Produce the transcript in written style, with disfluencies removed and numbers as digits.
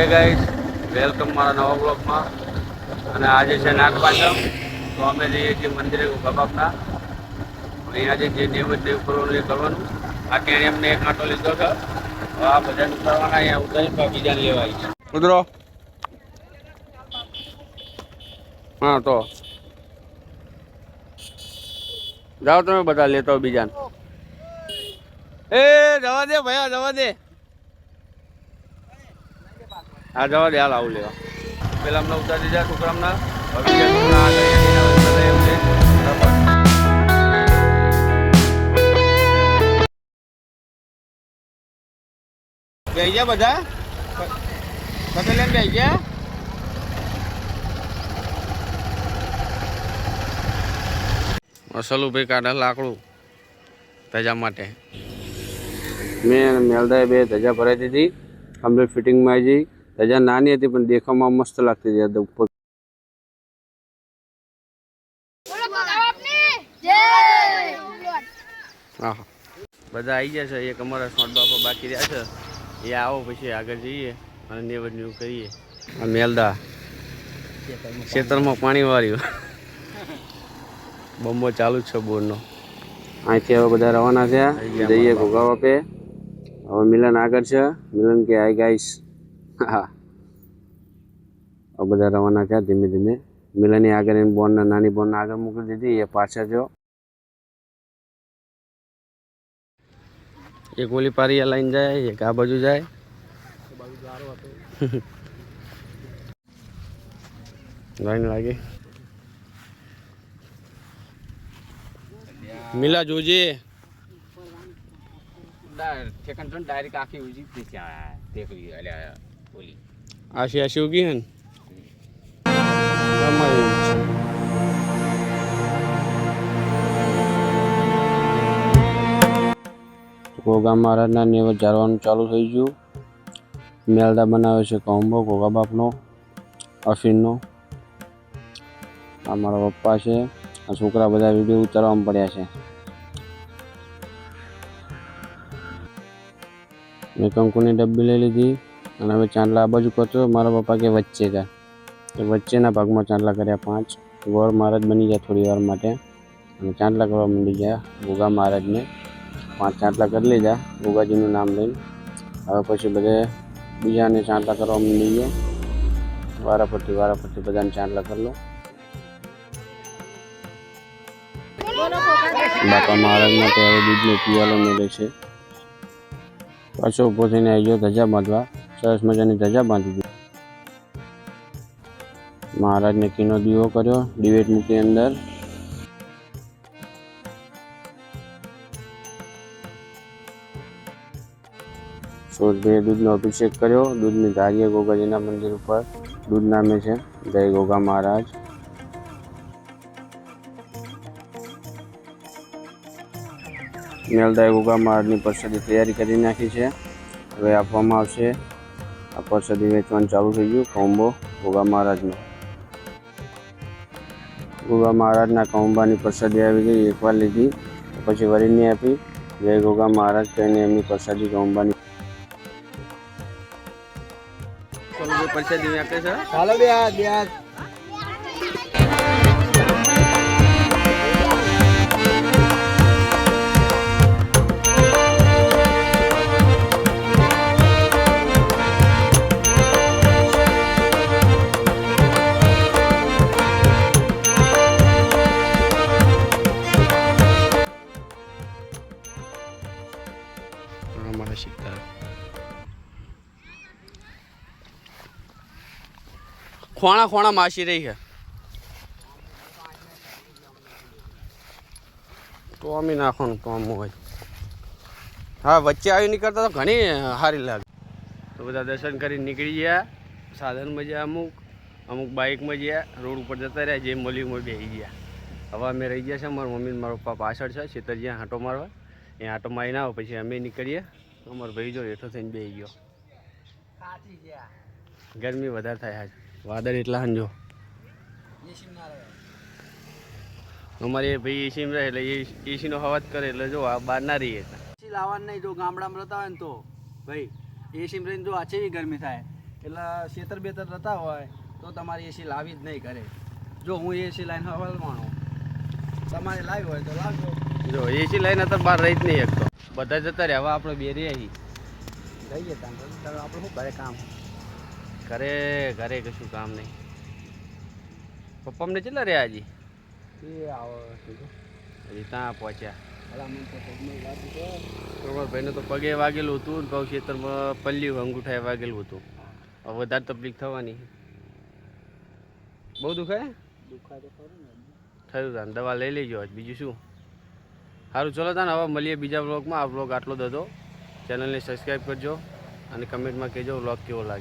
હે guys, welcome મારા નવા બ્લોગમાં. અને આજે છે નાગપાંચમ, તો અમે જઈએ છીએ મંદિરે કબાબના. અહીંયા જે દેવ કરવાનું એ કરવાનું. આ કેણે એમને એક આંટો લીધો છે. આ બધાને ઉતારવાના, અહીંયા ઉતારી બીજાને લેવા આવી છે. ઉતરો. હા તો જાઓ તમે બધા લેતો બીજાને. એ જવા દે ભૈયા, જવા દે. હા જવા દે, હાલ આવું લેવા. પેલા અમને ઉતારી દીધા છોકરામના. હવે બીજા છોકરા એમ છે બરાબર. બેસી ગયા બધા પટેલ એમ બેસી ગયા. અસલુભાઈ કાઢા લાકડું ધજા માટે. મેં મેલદાએ બે ધજા ભરાઈ દીધી. કમ્પ્લીટ ફિટિંગમાં આવી જઈ. ધજા નાની હતી પણ દેખાવામાં મસ્ત લાગતી હતી. ઉપર હા બધા આવી ગયા છે. એક અમારા સોટ બાપા બાકી રહ્યા છે. એ આવો પછી આગળ જઈએ અને નેવડ નેવું કરીએ. મેલદા ખેતરમાં પાણી વાળ્યું. બમ્બો ચાલુ જ છે બોરનો. અહીંથી હવે બધા રવાના થયા. જઈએ ઘોઘા વાપે. હવે મિલન આગળ છે. મિલન કે આઈ ગાઈસ. હા હવે બધા રવાના થયા ધીમે ધીમે. મિલનની આગળ એની બોનને નાની બોનને આગળ મૂકી દીધી. એ પાછળ જો એક ઓલી પારિયા લાઈન જાય, એક આ બાજુ જાય. લાઈન લાગી. મિલા જોજે ડાયરેક્ટ આખી આશી આશી ઉગી હે ને. ઘોઘા મહારાજના નેવદ જાળવાનું ચાલુ થઈ ગયું. મેલદા બનાવે છે કોમ્બો ઘોઘા બાપનો અફીનનો. આ મારા પપ્પા છે. આ છોકરા બધા વિડીયો ઉતારવામાં પડ્યા છે. મેં કંકુની ડબ્બી લઈ લીધી અને હવે ચાંદલા આ બાજુ કરતો. મારા પપ્પા કે વચ્ચે કા, તો વચ્ચેના ભાગમાં ચાંદલા કર્યા 5. ગોળ મહારાજ બની ગયા થોડી વાર માટે અને ચાંદલા કરવા માંડી ગયા. ઘોઘા મહારાજને 5 ચાંદલા કરી લીધા ઘોઘાજીનું નામ લઈને. હવે પછી બધે બીજાને ચાંદલા કરવા માંડી ગયા. વારાફરતી બધાને ચાંદલા કરી લો. બાપા મહારાજ માટે હવે દૂધનો પીવાલો મેળે છે. પાછો ઊભો થઈને આવી ગયો ધજા બાંધવા. સરસ મજાની ધજા બાંધી દીધી. મહારાજને કીનો દીવો કર્યો. દિવેટ મૂકી અંદર. સોજભાઈએ દૂધનો અભિષેક કર્યો. દૂધની ધારીએ ઘોઘાજીના મંદિર ઉપર દૂધ નામે છે. જય ઘોઘા મહારાજ. મેલદાએ ઘોઘા મહારાજની પ્રસાદી તૈયારી કરી નાખી છે. હવે આપવામાં આવશે. આ પ્રસાદી વેચવાનું ચાલુ થઈ ગયું. કોમ્બો ઘોઘા મહારાજનો. ઘોઘા મહારાજના કોમ્બાની પ્રસાદી આવી ગઈ. એકવાર લીધી પછી વરીને આપી. જય ઘોઘા મહારાજ કહીને એમની પ્રસાદી કોમ્બાની પ્રસાદી આપે છે. ચાલો બે શીખતા ખોણા માસી રહી છે. ટોમી નાખવાનું ટોમ હોય. હા વચ્ચે આવી નીકળતા તો ઘણી સારી લાગે. તો બધા દર્શન કરીને નીકળી ગયા. સાધનમાં ગયા અમુક બાઇકમાં ગયા. રોડ ઉપર જતા રહ્યા. જે મળ્યું બેસી ગયા. હવે અમે રહી ગયા છે. મારા મમ્મી મારા પપ્પા પાછળ છે. ખેતર આંટો મારવા. એ આંટો મારીને આવો પછી અમે નીકળીએ. અમારો ભાઈ જો હેઠો થઈને બેસી ગયો. ગરમી વધારે થાય. વાદળ એટલા હંજો. અમારે ભાઈ એસીમાં રહે એટલે એસીનો અવાજ કરે એટલે જો આ બહાર ના રહીએ. લાવવાનું નહીં. જો ગામડામાં રહેતા હોય ને તો ભાઈ એસીમાં રહીને જો આ ચેવી ગરમી થાય. એટલે ખેતર બેતર જતા હોય તો તમારે એસી લાવી જ નહીં ઘરે. જો હું એસી લાઈન હવાલવાનો, તમારે લાવી હોય તો લાવજો. જો એસી લઈને તો બહાર રહી જ નહીં એક તો બધા જતા રહ્યા. હવે આપણે બે રહી જઈએ ત્યાં આપણે શું કરે કામ? ઘરે કશું કામ નહીં. પપ્પા અમને કેટલા રહ્યા હજી? એ આવો હજી ત્યાં પહોંચ્યા. ભલામણ તો પગમાં વાગી છે. બરોબર ભાઈને તો પગે વાગેલું હતું ને ભાવ ખેતરમાં પલ્લી અંગૂઠાએ વાગેલું હતું. હવે વધારે તકલીફ થવાની. બહુ દુખાય? દુખાય તો ખરું ને. થયું તાન દવા લઈ લેજો. બીજું શું. સારું ચલો તાન હવે મળીએ બીજા વ્લોગમાં. આ વ્લોગ આટલો જ હતો. ચેનલને સબસ્ક્રાઈબ કરજો અને કમેન્ટમાં કહેજો વ્લોગ કેવો લાગે.